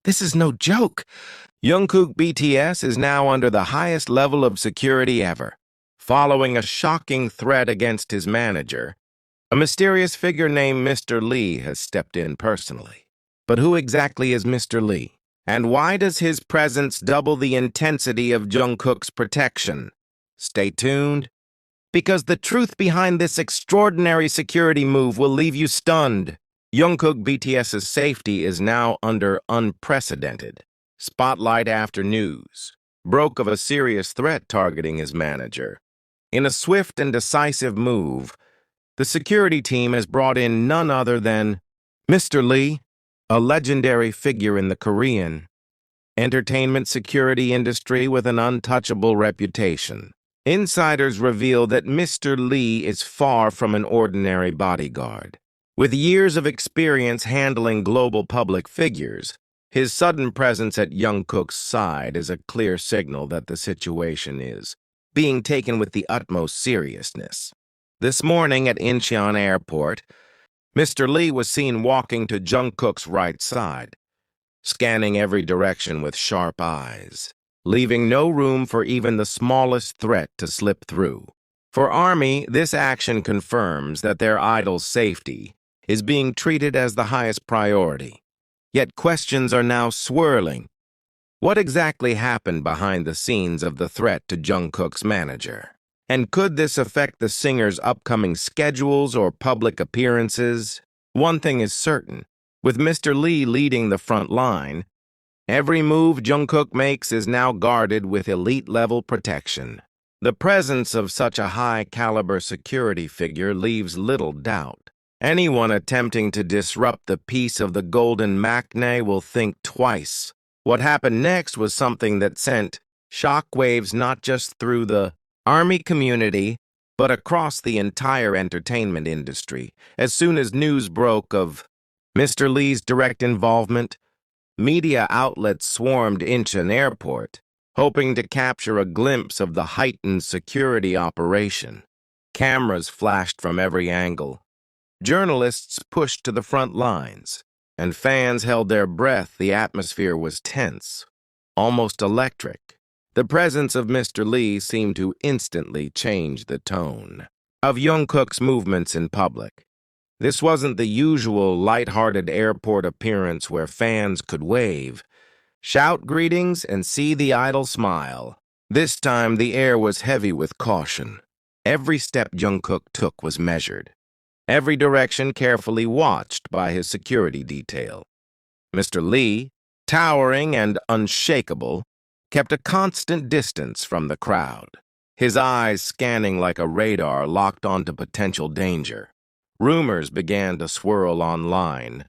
This is no joke. Jungkook BTS is now under the highest level of security ever. Following a shocking threat against his manager, a mysterious figure named Mr.lee has stepped in personally. But who exactly is Mr.lee? And why does his presence double the intensity of Jungkook's protection? Stay tuned, because the truth behind this extraordinary security move will leave you stunned. Jungkook BTS's safety is now under unprecedented spotlight after news broke of a serious threat targeting his manager. In a swift and decisive move, the security team has brought in none other than Mr.lee, a legendary figure in the Korean entertainment security industry with an untouchable reputation. Insiders reveal that Mr.lee is far from an ordinary bodyguard. With years of experience handling global public figures, his sudden presence at Jungkook's side is a clear signal that the situation is being taken with the utmost seriousness. This morning at Incheon Airport, Mr.lee was seen walking to Jungkook's right side, scanning every direction with sharp eyes, leaving no room for even the smallest threat to slip through. For ARMY, this action confirms that their idol's safety is being treated as the highest priority. Yet questions are now swirling. What exactly happened behind the scenes of the threat to Jungkook's manager? And could this affect the singer's upcoming schedules or public appearances? One thing is certain. With Mr.lee leading the front line, every move Jungkook makes is now guarded with elite-level protection. The presence of such a high-caliber security figure leaves little doubt. Anyone attempting to disrupt the peace of the golden maknae will think twice. What happened next was something that sent shockwaves not just through the ARMY community, but across the entire entertainment industry. As soon as news broke of Mr.lee's direct involvement, media outlets swarmed Incheon Airport, hoping to capture a glimpse of the heightened security operation. Cameras flashed from every angle. Journalists pushed to the front lines, and fans held their breath. The atmosphere was tense, almost electric. The presence of Mr.lee seemed to instantly change the tone of Jungkook's movements in public. This wasn't the usual light-hearted airport appearance where fans could wave, shout greetings, and see the idol smile. This time, the air was heavy with caution. Every step Jungkook took was measured, every direction carefully watched by his security detail. Mr.lee, towering and unshakable, kept a constant distance from the crowd, his eyes scanning like a radar locked onto potential danger. Rumors began to swirl online.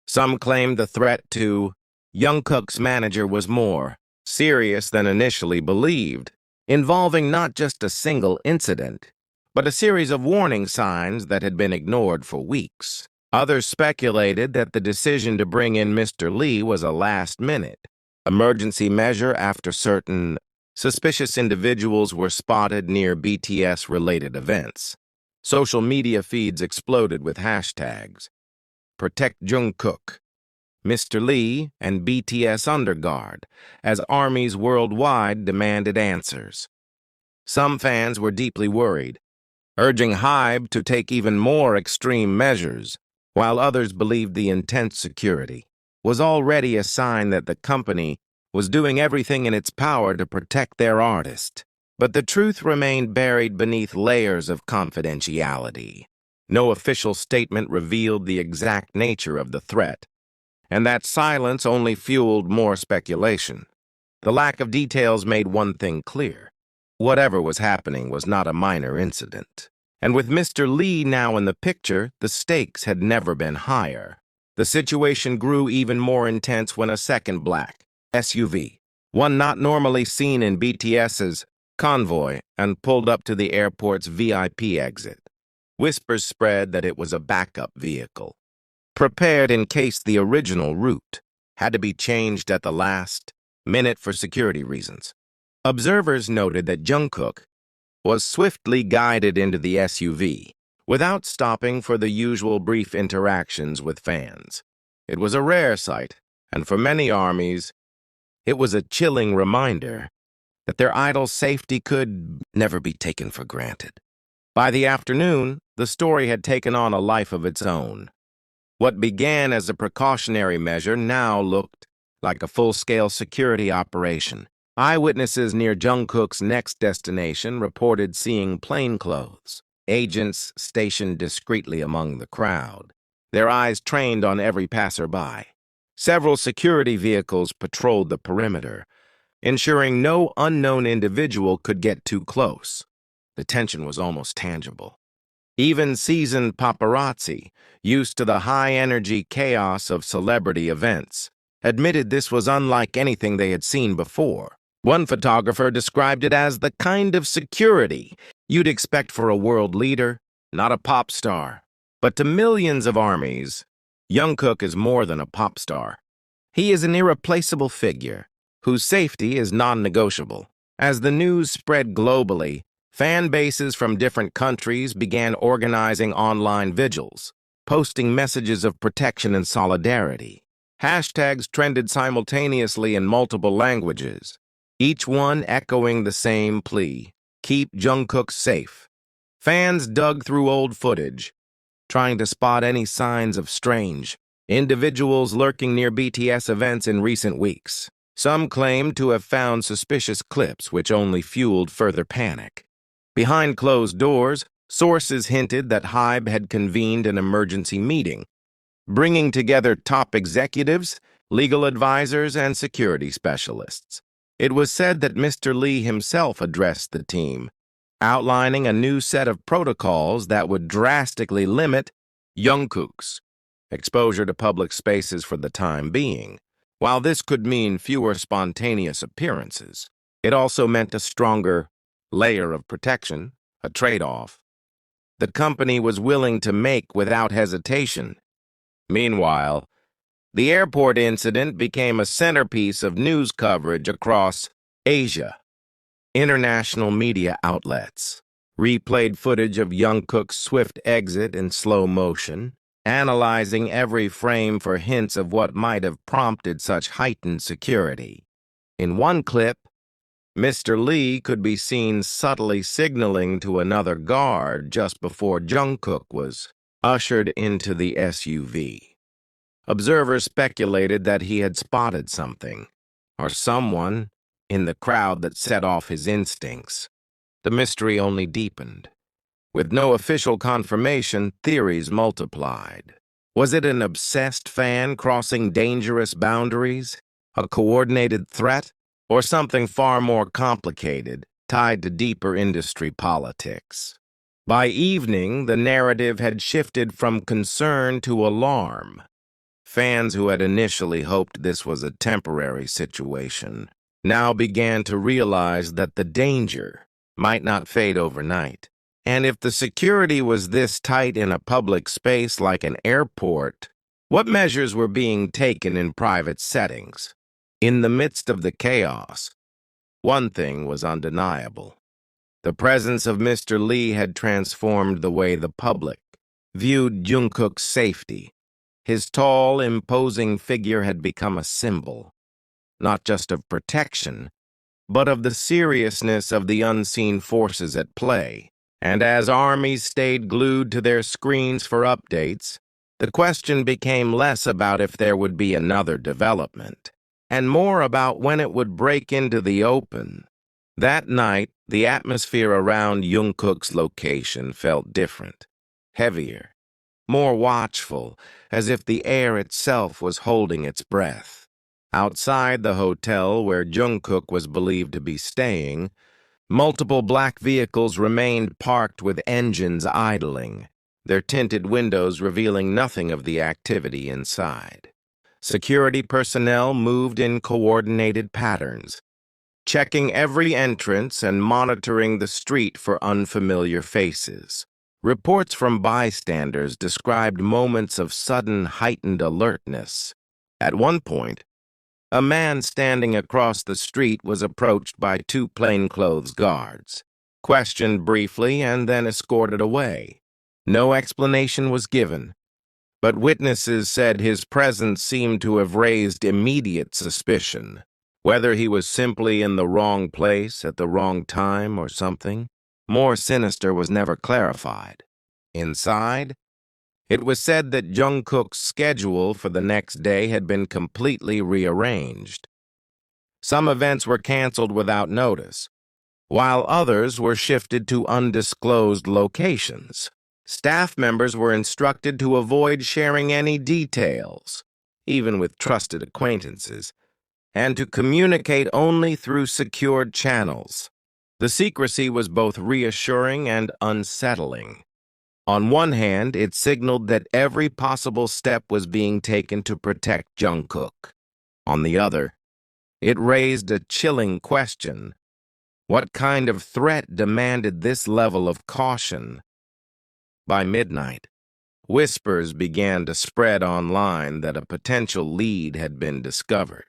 Some claimed the threat to Jungkook's manager was more serious than initially believed, involving not just a single incident, but a series of warning signs that had been ignored for weeks. Others speculated that the decision to bring in Mr.lee was a last-minute emergency measure after certain suspicious individuals were spotted near BTS-related events. Social media feeds exploded with hashtags Protect Jungkook, Mr.lee, and BTS Underguard, as armies worldwide demanded answers. Some fans were deeply worried, urging HYBE to take even more extreme measures, while others believed the intense security was already a sign that the company was doing everything in its power to protect their artist. But the truth remained buried beneath layers of confidentiality. No official statement revealed the exact nature of the threat, and that silence only fueled more speculation. The lack of details made one thing clear. Whatever was happening was not a minor incident. And with Mr.lee now in the picture, the stakes had never been higher. The situation grew even more intense when a second black SUV, one not normally seen in BTS's convoy, and pulled up to the airport's VIP exit. Whispers spread that it was a backup vehicle, prepared in case the original route had to be changed at the last minute for security reasons. Observers noted that Jungkook was swiftly guided into the SUV, without stopping for the usual brief interactions with fans. It was a rare sight, and for many armies, it was a chilling reminder that their idle safety could never be taken for granted. By the afternoon, the story had taken on a life of its own. What began as a precautionary measure now looked like a full-scale security operation. Eyewitnesses near Jungkook's next destination reported seeing plainclothes, agents stationed discreetly among the crowd, their eyes trained on every passerby. Several security vehicles patrolled the perimeter, ensuring no unknown individual could get too close. The tension was almost tangible. Even seasoned paparazzi, used to the high-energy chaos of celebrity events, admitted this was unlike anything they had seen before. One photographer described it as the kind of security you'd expect for a world leader, not a pop star. But to millions of armies, Jungkook is more than a pop star. He is an irreplaceable figure whose safety is non-negotiable. As the news spread globally, fan bases from different countries began organizing online vigils, posting messages of protection and solidarity. Hashtags trended simultaneously in multiple languages, each one echoing the same plea: keep Jungkook safe. Fans dug through old footage, trying to spot any signs of strange individuals lurking near BTS events in recent weeks. Some claimed to have found suspicious clips, which only fueled further panic. Behind closed doors, sources hinted that Hybe had convened an emergency meeting, bringing together top executives, legal advisors, and security specialists. It was said that Mr.lee himself addressed the team, outlining a new set of protocols that would drastically limit Jungkook's exposure to public spaces for the time being. While this could mean fewer spontaneous appearances, it also meant a stronger layer of protection, a trade-off the company was willing to make without hesitation. Meanwhile, the airport incident became a centerpiece of news coverage across Asia. International media outlets replayed footage of Jungkook's swift exit in slow motion, analyzing every frame for hints of what might have prompted such heightened security. In one clip, Mr.lee could be seen subtly signaling to another guard just before Jungkook was ushered into the SUV. Observers speculated that he had spotted something, or someone, in the crowd that set off his instincts. The mystery only deepened. With no official confirmation, theories multiplied. Was it an obsessed fan crossing dangerous boundaries, a coordinated threat, or something far more complicated, tied to deeper industry politics? By evening, the narrative had shifted from concern to alarm. Fans who had initially hoped this was a temporary situation now began to realize that the danger might not fade overnight. And if the security was this tight in a public space like an airport, what measures were being taken in private settings? In the midst of the chaos, one thing was undeniable. The presence of Mr.lee had transformed the way the public viewed Jungkook's safety. His tall, imposing figure had become a symbol, not just of protection, but of the seriousness of the unseen forces at play. And as armies stayed glued to their screens for updates, the question became less about if there would be another development, and more about when it would break into the open. That night, the atmosphere around Jungkook's location felt different, heavier, more watchful, as if the air itself was holding its breath. Outside the hotel where Jungkook was believed to be staying, multiple black vehicles remained parked with engines idling, their tinted windows revealing nothing of the activity inside. Security personnel moved in coordinated patterns, checking every entrance and monitoring the street for unfamiliar faces. Reports from bystanders described moments of sudden heightened alertness. At one point, a man standing across the street was approached by two plainclothes guards, questioned briefly, and then escorted away. No explanation was given, but witnesses said his presence seemed to have raised immediate suspicion. Whether he was simply in the wrong place at the wrong time or something more sinister was never clarified. Inside, it was said that Jungkook's schedule for the next day had been completely rearranged. Some events were canceled without notice, while others were shifted to undisclosed locations. Staff members were instructed to avoid sharing any details, even with trusted acquaintances, and to communicate only through secured channels. The secrecy was both reassuring and unsettling. On one hand, it signaled that every possible step was being taken to protect Jungkook. On the other, it raised a chilling question. What kind of threat demanded this level of caution? By midnight, whispers began to spread online that a potential lead had been discovered.